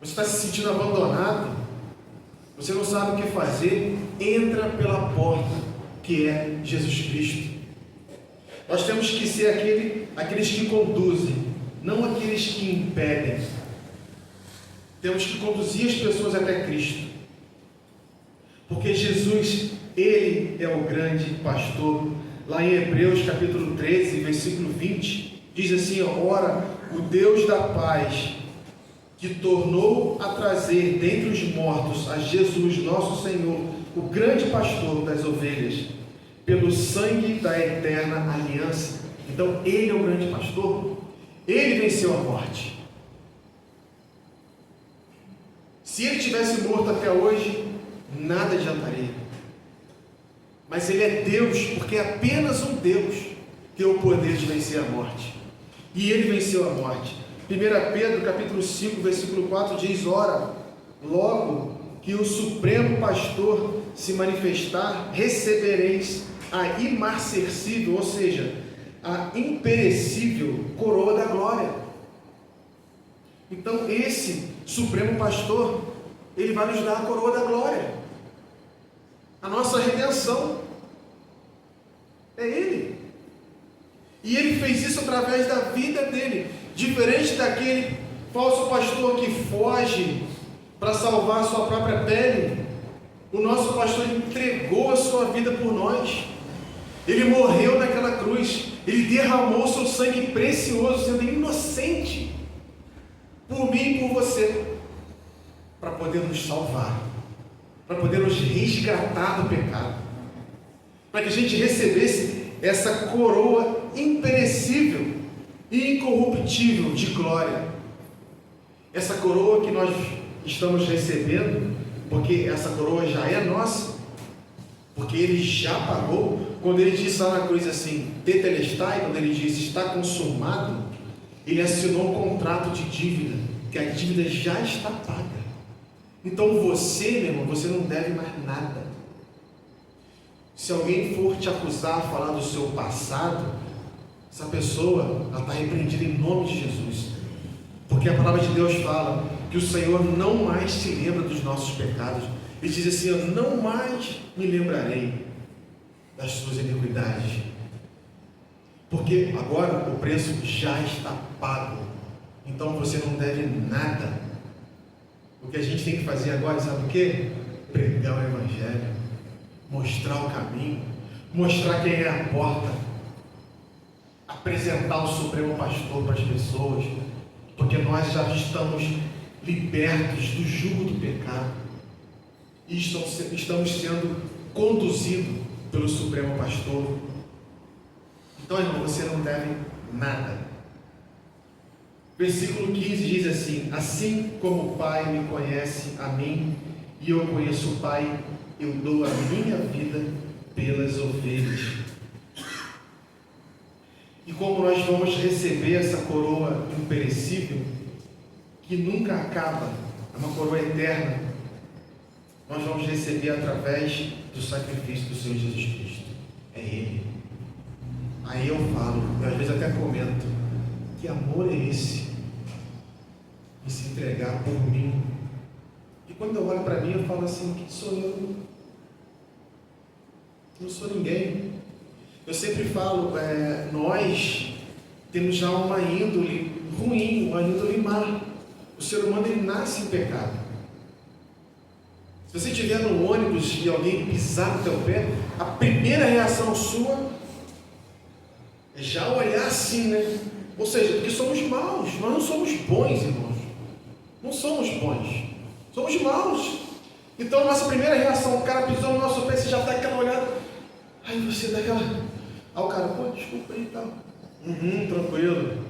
Você está se sentindo abandonado? Você não sabe o que fazer? Entra pela porta que é Jesus Cristo. Nós temos que ser aqueles que conduzem, não aqueles que impedem. Temos que conduzir as pessoas até Cristo, porque Jesus, Ele é o grande pastor. Lá em Hebreus capítulo 13, versículo 20, diz assim: ora, o Deus da paz, que tornou a trazer dentre os mortos a Jesus, nosso Senhor, o grande pastor das ovelhas, pelo sangue da eterna aliança. Então Ele é o grande pastor, Ele venceu a morte. Se Ele tivesse morto até hoje, nada adiantaria. Mas Ele é Deus, porque apenas um Deus tem o poder de vencer a morte. E Ele venceu a morte. 1 Pedro capítulo 5, versículo 4 diz: ora, logo que o Supremo Pastor se manifestar, recebereis a imarcessível, ou seja, a imperecível coroa da glória. Então esse Supremo Pastor, Ele vai nos dar a coroa da glória, a nossa redenção, é Ele. E Ele fez isso através da vida dele. Diferente daquele falso pastor que foge para salvar a sua própria pele, o nosso pastor entregou a sua vida por nós. Ele morreu naquela cruz, Ele derramou seu sangue precioso, sendo inocente, por mim e por você, para poder nos salvar, para poder nos resgatar do pecado, para que a gente recebesse essa coroa imperecível e incorruptível de glória. Essa coroa que nós estamos recebendo, porque essa coroa já é nossa, porque Ele já pagou. Quando Ele diz lá na cruz assim, tetelestai, quando Ele diz está consumado, Ele assinou um contrato de dívida, que a dívida já está paga. Então você, meu irmão, você não deve mais nada. Se alguém for te acusar, falar do seu passado, essa pessoa, ela está repreendida em nome de Jesus, porque a palavra de Deus fala que o Senhor não mais se lembra dos nossos pecados. Ele diz assim: eu não mais me lembrarei das suas iniquidades, porque agora o preço já está pago. Então você não deve nada. O que a gente tem que fazer agora, sabe o que? Pregar o Evangelho, mostrar o caminho, mostrar quem é a porta, apresentar o Supremo Pastor para as pessoas, porque nós já estamos libertos do jugo do pecado e estamos sendo conduzidos pelo Supremo Pastor. Então, irmão, você não deve nada. Versículo 15 diz assim: assim como o Pai me conhece a mim, e eu conheço o Pai, eu dou a minha vida pelas ovelhas. E como nós vamos receber essa coroa imperecível, que nunca acaba, é uma coroa eterna, nós vamos receber através do sacrifício do Senhor Jesus Cristo. É Ele. Aí eu falo, eu às vezes até comento, que amor é esse? De se entregar por mim. E quando eu olho para mim, eu falo assim: quem sou eu? Não sou ninguém. Eu sempre falo, nós temos já uma índole ruim, uma índole má. O ser humano, ele nasce em pecado. Se você estiver no ônibus e alguém pisar no teu pé, a primeira reação sua é já olhar assim, né? Ou seja, porque somos maus, nós não somos bons, irmãos. Não somos bons, somos maus. Então a nossa primeira reação, o cara pisou no nosso pé, você já dá aquela olhada, aí você dá aquela, aí o cara, pô, desculpa aí e tal, tranquilo,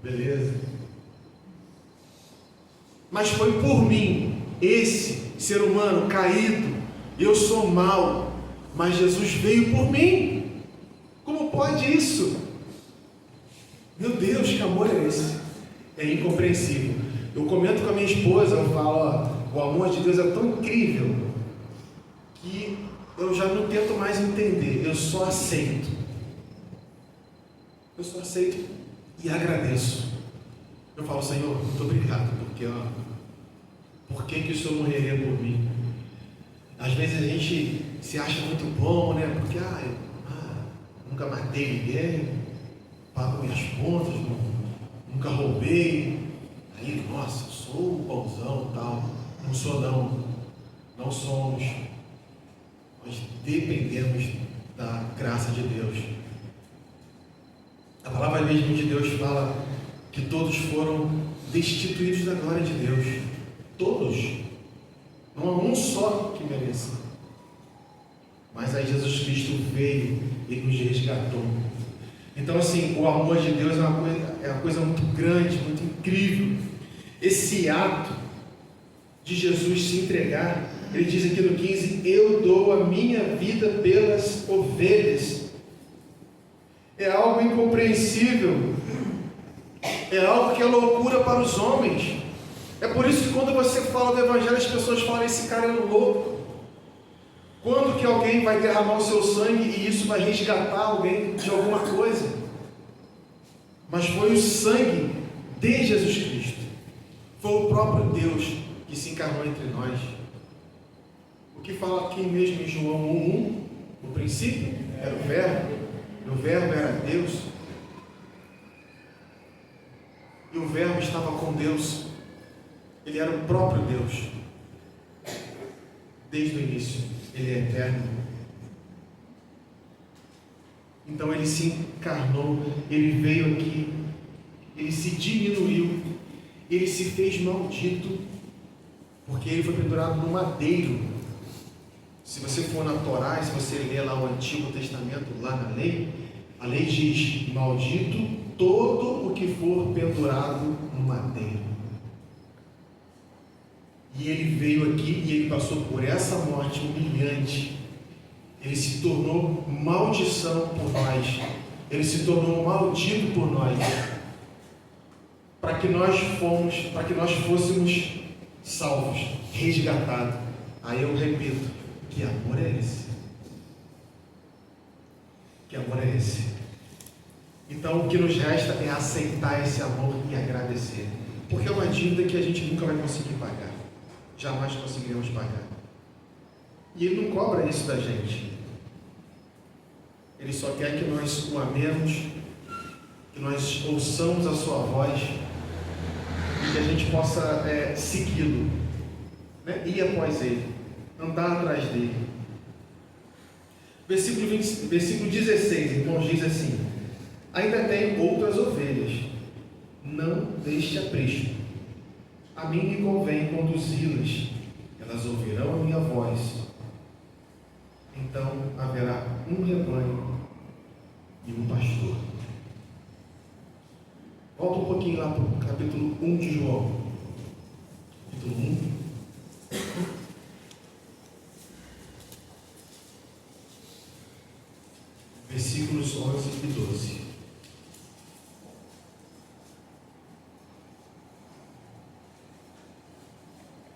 beleza. Mas foi por mim, esse ser humano caído, eu sou mau, mas Jesus veio por mim. Como pode isso? Meu Deus, que amor é esse? É incompreensível. Eu comento com a minha esposa, eu falo, o amor de Deus é tão incrível que eu já não tento mais entender, eu só aceito. Eu só aceito e agradeço. Eu falo: Senhor, muito obrigado, porque por que o Senhor morreria por mim? Às vezes a gente se acha muito bom, né? Porque nunca matei ninguém, pago minhas contas, nunca roubei. Aí, nossa, eu sou um bonzão e tal. Não sou não. Não somos. Nós dependemos da graça de Deus. A palavra mesmo de Deus fala que todos foram destituídos da glória de Deus. Todos. Não há um só que mereça. Mas aí Jesus Cristo veio e nos resgatou. Então, assim, o amor de Deus é uma coisa muito grande, muito incrível. Esse ato de Jesus se entregar, ele diz aqui no 15: eu dou a minha vida pelas ovelhas. É algo incompreensível, é algo que é loucura para os homens. É por isso que quando você fala do Evangelho, as pessoas falam: esse cara é louco. Quando que alguém vai derramar o seu sangue e isso vai resgatar alguém de alguma coisa? Mas foi o sangue de Jesus Cristo. Foi o próprio Deus que se encarnou entre nós. O que fala aqui mesmo em João 1:1, no princípio era o Verbo, e o Verbo era Deus, e o Verbo estava com Deus. Ele era o próprio Deus. Desde o início, ele é eterno. Então ele se encarnou, ele veio aqui, ele se diminuiu, ele se fez maldito, porque ele foi pendurado no madeiro. Se você for na Torá, e se você ler lá o Antigo Testamento, lá na lei, a lei diz: maldito todo o que for pendurado no madeiro. E ele veio aqui e ele passou por essa morte humilhante. Ele se tornou maldição por nós. Ele se tornou maldito por nós. Para que nós fôssemos salvos, resgatados. Aí eu repito: que amor é esse? Que amor é esse? Então o que nos resta é aceitar esse amor e agradecer. Porque é uma dívida que a gente nunca vai conseguir pagar. Jamais conseguiremos pagar. E Ele não cobra isso da gente. Ele só quer que nós o amemos, que nós ouçamos a sua voz e que a gente possa segui-lo, né? Ir após Ele, andar atrás dele. Versículo 16, irmãos, diz assim: ainda tenho outras ovelhas, não deixe aprisco. A mim me convém conduzi-las, elas ouvirão a minha voz. Então haverá um rebanho e um pastor. pouquinho lá para o capítulo 1 de João. Capítulo 1. Versículos 11 e 12.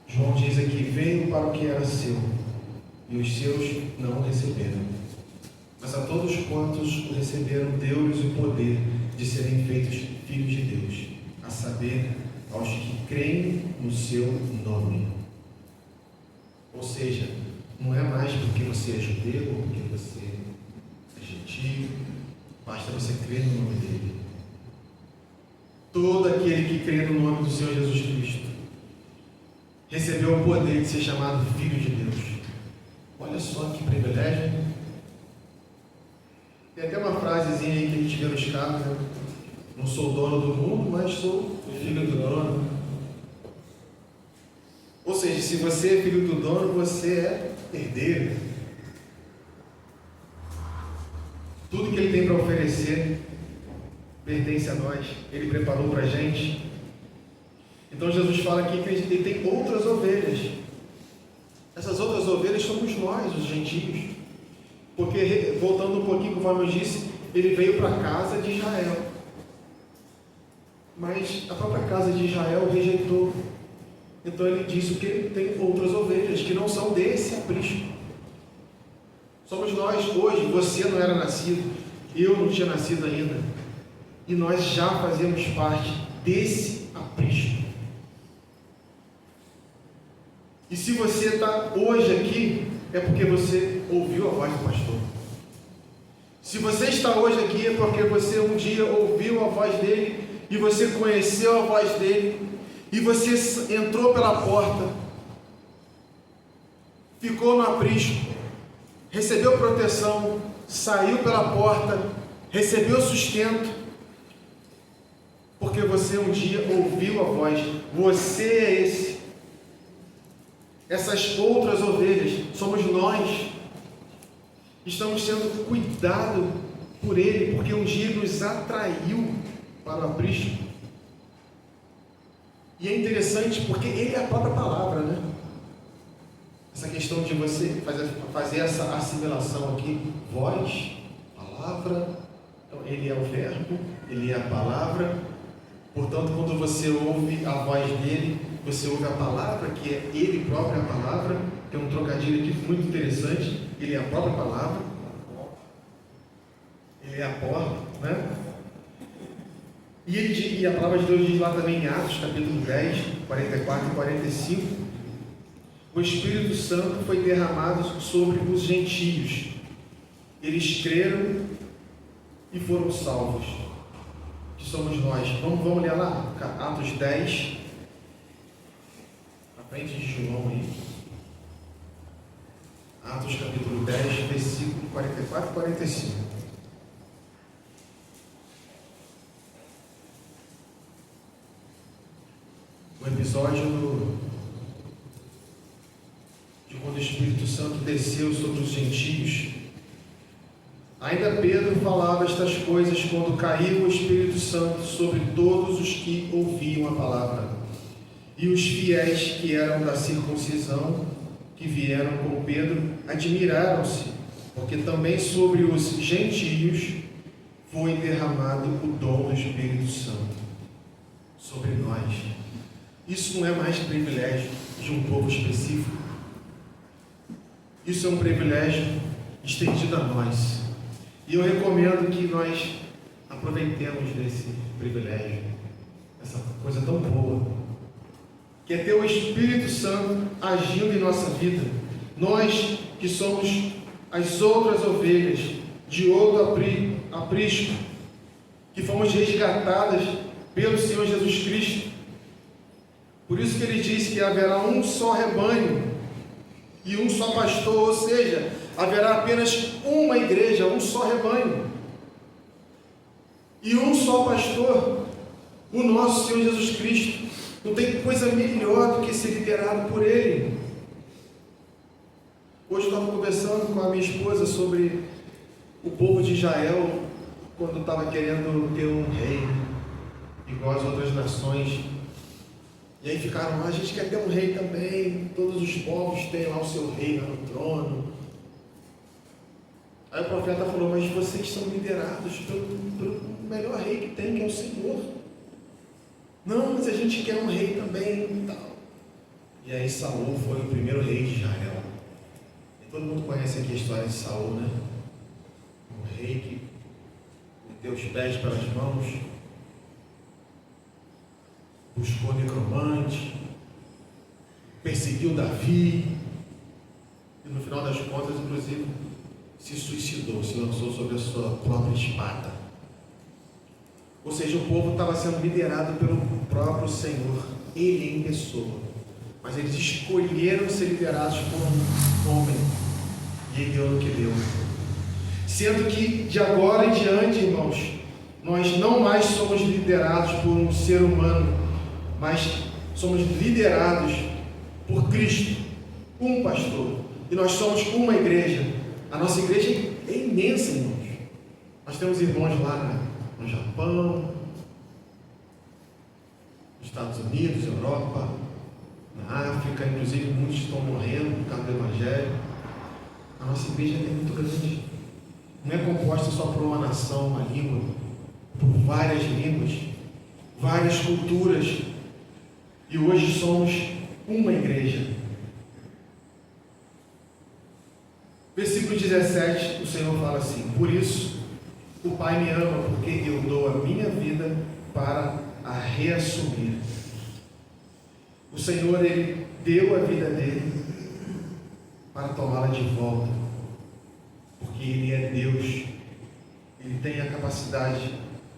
João diz aqui: veio para o que era seu, e os seus não o receberam. Mas a todos quantos o receberam, deu-lhes o poder de serem feitos filhos de Deus, a saber, aos que creem no seu nome. Ou seja, não é mais porque você é judeu ou porque você é gentio, basta você crer no nome dele. Todo aquele que crê no nome do Senhor Jesus Cristo recebeu o poder de ser chamado filho de Deus. Olha só que privilégio. Tem até uma frasezinha aí que a gente vê nos carros, né? Não sou dono do mundo, mas sou filho do dono. Ou seja, se você é filho do dono, você é herdeiro. Tudo que ele tem para oferecer pertence a nós. Ele preparou para a gente. Então Jesus fala aqui que ele tem outras ovelhas. Essas outras ovelhas somos nós, os gentios. Porque, voltando um pouquinho, conforme eu disse, ele veio para a casa de Israel. Mas a própria casa de Israel o rejeitou. Então ele disse que ele tem outras ovelhas, que não são desse aprisco. Somos nós hoje. Você não era nascido, eu não tinha nascido ainda. E nós já fazemos parte desse aprisco. E se você está hoje aqui, é porque você ouviu a voz do pastor. Se você está hoje aqui, é porque você um dia ouviu a voz dele, e você conheceu a voz dele, e você entrou pela porta, ficou no aprisco, recebeu proteção, saiu pela porta, recebeu sustento, porque você um dia ouviu a voz. Você é esse. Essas outras ovelhas somos nós. Estamos sendo cuidados por ele, porque um dia nos atraiu para o aprisco. E é interessante porque ele é a própria palavra, né? Essa questão de você fazer essa assimilação aqui, voz, palavra. Então ele é o verbo, ele é a palavra. Portanto, quando você ouve a voz dele, você ouve a palavra, que é ele próprio, a palavra. Tem um trocadilho aqui muito interessante. Ele é a própria palavra. Ele é a porta, né? E a palavra de Deus diz lá também em Atos, capítulo 10, 44 e 45. O Espírito Santo foi derramado sobre os gentios. Eles creram e foram salvos. Que somos nós. Vamos ler lá, Atos 10, na frente de João aí. Atos capítulo 10, versículo 44 e 45. O episódio de quando o Espírito Santo desceu sobre os gentios. Ainda Pedro falava estas coisas quando caiu o Espírito Santo sobre todos os que ouviam a palavra. E os fiéis que eram da circuncisão, que vieram com Pedro, admiraram-se, porque também sobre os gentios foi derramado o dom do Espírito Santo. Sobre nós. Isso não é mais privilégio de um povo específico. Isso é um privilégio estendido a nós. E eu recomendo que nós aproveitemos desse privilégio, essa coisa tão boa, que é ter o Espírito Santo agindo em nossa vida. Nós que somos as outras ovelhas de outro aprisco, que fomos resgatadas pelo Senhor Jesus Cristo. Por isso que ele diz que haverá um só rebanho e um só pastor, ou seja, haverá apenas uma igreja, um só rebanho e um só pastor, o nosso Senhor Jesus Cristo. Não tem coisa melhor do que ser liderado por Ele. Hoje eu estava conversando com a minha esposa sobre o povo de Israel, quando estava querendo ter um rei. igual as outras nações. E aí ficaram lá, a gente quer ter um rei também, todos os povos têm lá o seu rei lá no trono. Aí o profeta falou, mas vocês são liderados pelo melhor rei que tem, que é o Senhor. Não, mas a gente quer um rei também e tal. E aí Saul foi o primeiro rei de Israel. E todo mundo conhece aqui a história de Saul, né? Um rei que meteu os pés pelas mãos, buscou necromante, perseguiu Davi, e no final das contas, inclusive, se suicidou, se lançou sobre a sua própria espada. Ou seja, o povo estava sendo liderado pelo próprio Senhor, Ele em pessoa. Mas eles escolheram ser liderados por um homem, e Ele deu no que deu. Sendo que de agora em diante, irmãos, nós não mais somos liderados por um ser humano, mas somos liderados por Cristo, um pastor. E nós somos uma igreja. A nossa igreja é imensa, irmãos. Nós temos irmãos lá no Japão, nos Estados Unidos, Europa, na África, inclusive muitos estão morrendo por causa do Evangelho. A nossa igreja é muito grande. Não é composta só por uma nação, uma língua, por várias línguas, várias culturas. E hoje somos uma igreja. Versículo 17, o Senhor fala assim: por isso o Pai me ama, porque eu dou a minha vida para a reassumir. O Senhor, Ele deu a vida dele para tomá-la de volta, porque Ele é Deus. Ele tem a capacidade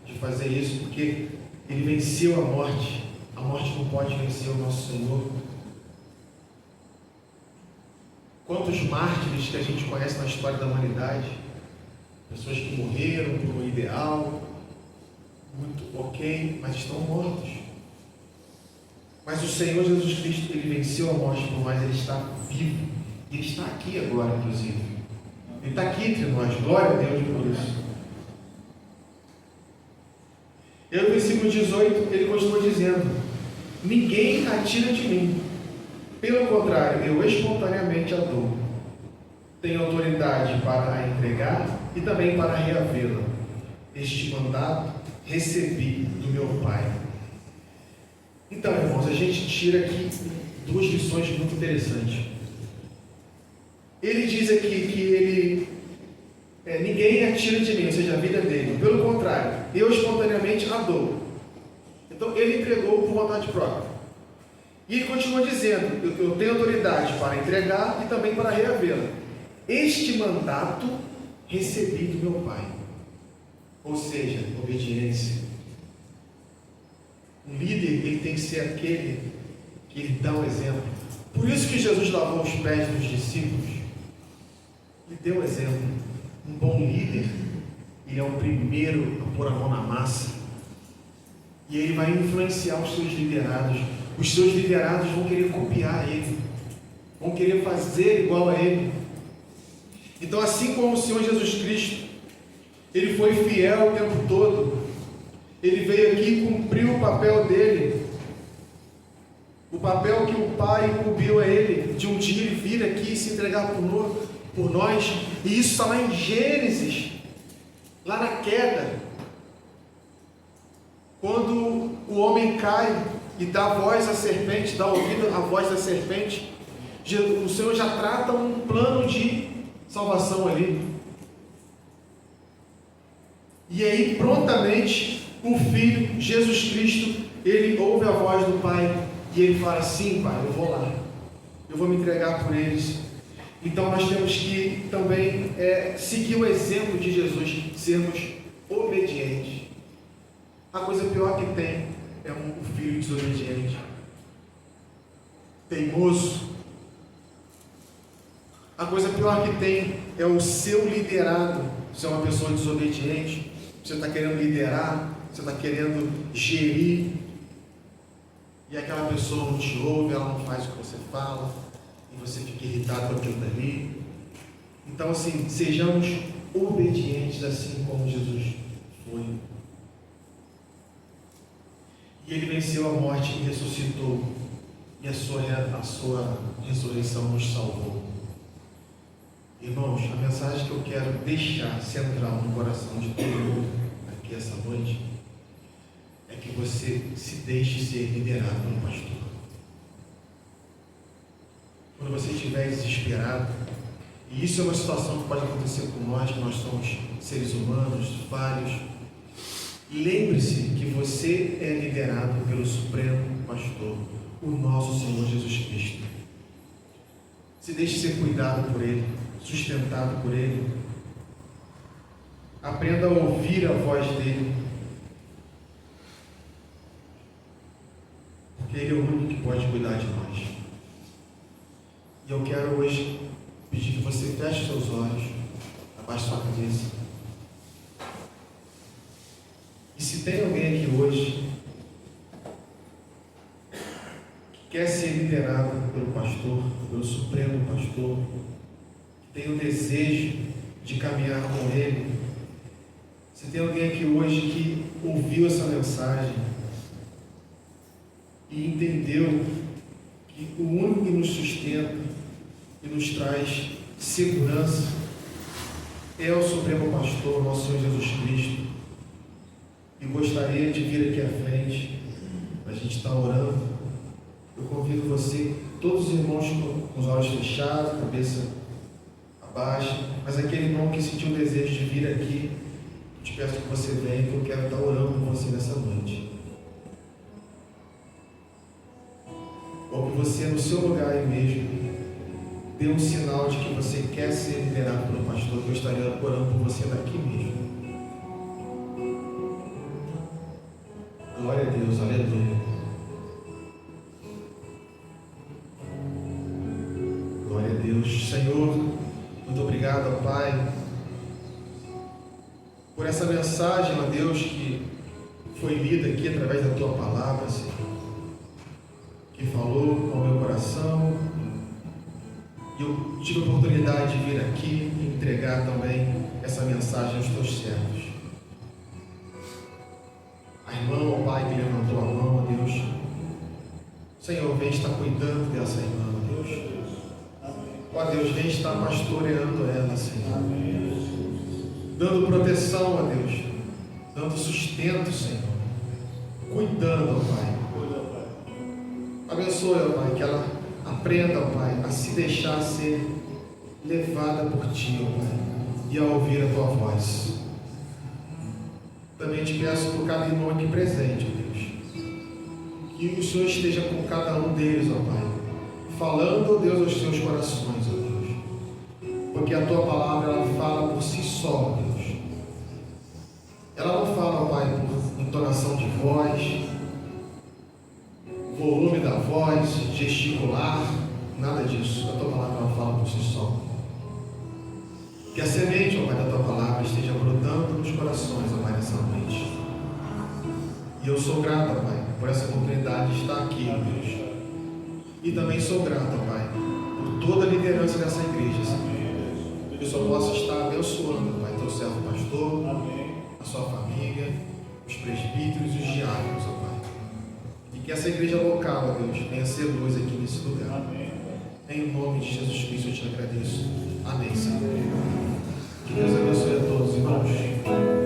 de fazer isso, porque Ele venceu a morte. A morte não pode vencer o nosso Senhor. Quantos mártires que a gente conhece na história da humanidade, pessoas que morreram por um ideal, muito ok, mas estão mortos. Mas o Senhor Jesus Cristo, Ele venceu a morte por nós, Ele está vivo, e Ele está aqui agora, inclusive. Ele está aqui entre nós, glória a Deus por isso. E no versículo 18, ele continua dizendo: ninguém a tira de mim, pelo contrário, eu espontaneamente a dou. Tenho autoridade para a entregar e também para reavê-la. Este mandato recebi do meu Pai. Então, irmãos, a gente tira aqui duas lições muito interessantes. Ele diz aqui que ele ninguém a tira de mim, ou seja, a vida dele. Pelo contrário, eu espontaneamente a dou. Então, ele entregou por vontade própria. E ele continua dizendo: eu tenho autoridade para entregar e também para reavê-la. Este mandato recebi do meu Pai. Ou seja, obediência. Um líder, ele tem que ser aquele que ele dá o exemplo. Por isso que Jesus lavou os pés dos discípulos. Ele deu o exemplo. Um bom líder, ele é o primeiro a pôr a mão na massa. E ele vai influenciar os seus liderados. Os seus liderados vão querer copiar ele, vão querer fazer igual a ele. Então, assim como o Senhor Jesus Cristo, ele foi fiel o tempo todo. Ele veio aqui e cumpriu o papel dele, o papel que o Pai incumbiu a ele, de um dia ele vir aqui e se entregar por nós. E isso está lá em Gênesis, lá na queda, quando o homem cai e dá voz à serpente, dá ouvido à voz da serpente, o Senhor já trata um plano de salvação ali. E aí, prontamente, o Filho, Jesus Cristo, ele ouve a voz do Pai e ele fala: sim, Pai, eu vou lá, eu vou me entregar por eles. Então nós temos que também seguir o exemplo de Jesus, sermos obedientes. A coisa pior que tem é um filho desobediente, teimoso. A coisa pior que tem é o seu liderado. Você é uma pessoa desobediente, você está querendo liderar, você está querendo gerir, e aquela pessoa não te ouve, ela não faz o que você fala, e você fica irritado com aquilo dali. Então, assim, sejamos obedientes, assim como Jesus foi. E Ele venceu a morte e ressuscitou. E a sua ressurreição nos salvou. Irmãos, a mensagem que eu quero deixar central no coração de todo mundo aqui essa noite é que você se deixe ser liderado pelo pastor. Quando você estiver desesperado, e isso é uma situação que pode acontecer com nós, que nós somos seres humanos, falhos, lembre-se que você é liderado pelo Supremo Pastor, o nosso Senhor Jesus Cristo. Se deixe ser cuidado por Ele, sustentado por Ele. Aprenda a ouvir a voz dEle, porque Ele é o único que pode cuidar de nós. E eu quero hoje pedir que você feche seus olhos, abaixe sua cabeça. E se tem alguém aqui hoje que quer ser liderado pelo pastor, pelo Supremo Pastor, que tem o desejo de caminhar com Ele, se tem alguém aqui hoje que ouviu essa mensagem e entendeu que o único que nos sustenta e nos traz segurança é o Supremo Pastor, nosso Senhor Jesus Cristo, e gostaria de vir aqui à frente para a gente estar orando, eu convido você, todos os irmãos com os olhos fechados, cabeça abaixa, mas aquele irmão que sentiu o desejo de vir aqui, eu te peço que você venha, que eu quero estar orando com você nessa noite. Ou que você, no seu lugar aí mesmo, dê um sinal de que você quer ser liderado pelo pastor, que eu estaria orando por você daqui mesmo. Glória a Deus, aleluia. Glória a Deus. Senhor, muito obrigado, Pai, por essa mensagem, ó Deus, que foi lida aqui através da Tua palavra, Senhor, que falou ao meu coração. E eu tive a oportunidade de vir aqui e entregar também essa mensagem aos Teus servos. A irmã, ó Pai, que levantou a mão, ó Deus, Senhor, vem estar cuidando dessa irmã, ó Deus. Ó Deus, vem estar pastoreando ela, Senhor. Dando proteção, ó Deus. Dando sustento, Senhor. Cuidando, ó Pai. Abençoe, ó Pai, que ela aprenda, ó Pai, a se deixar ser levada por Ti, ó Pai, e a ouvir a Tua voz. Também te peço por cada irmão aqui presente, ó Deus, que o Senhor esteja com cada um deles, ó Pai, falando, ó Deus, aos seus corações, ó Deus, porque a Tua palavra, ela fala por si só, ó Deus. Ela não fala, ó Pai, por entonação de voz, volume da voz, gesticular, nada disso. A Tua palavra, ela fala por si só. Que a semente, ó Pai, da Tua palavra esteja brotando nos corações, ó Pai, nessa noite. E eu sou grato, ó Pai, por essa oportunidade de estar aqui, ó Deus. E também sou grato, ó Pai, por toda a liderança dessa igreja, Senhor. Que eu só possa estar abençoando, ó Pai, Teu servo pastor, a sua família, os presbíteros e os diáconos, ó Pai. E que essa igreja local, ó Deus, venha ser luz aqui nesse lugar. Em nome de Jesus Cristo eu te agradeço. Amém, Senhor. Que Deus abençoe a todos, irmãos.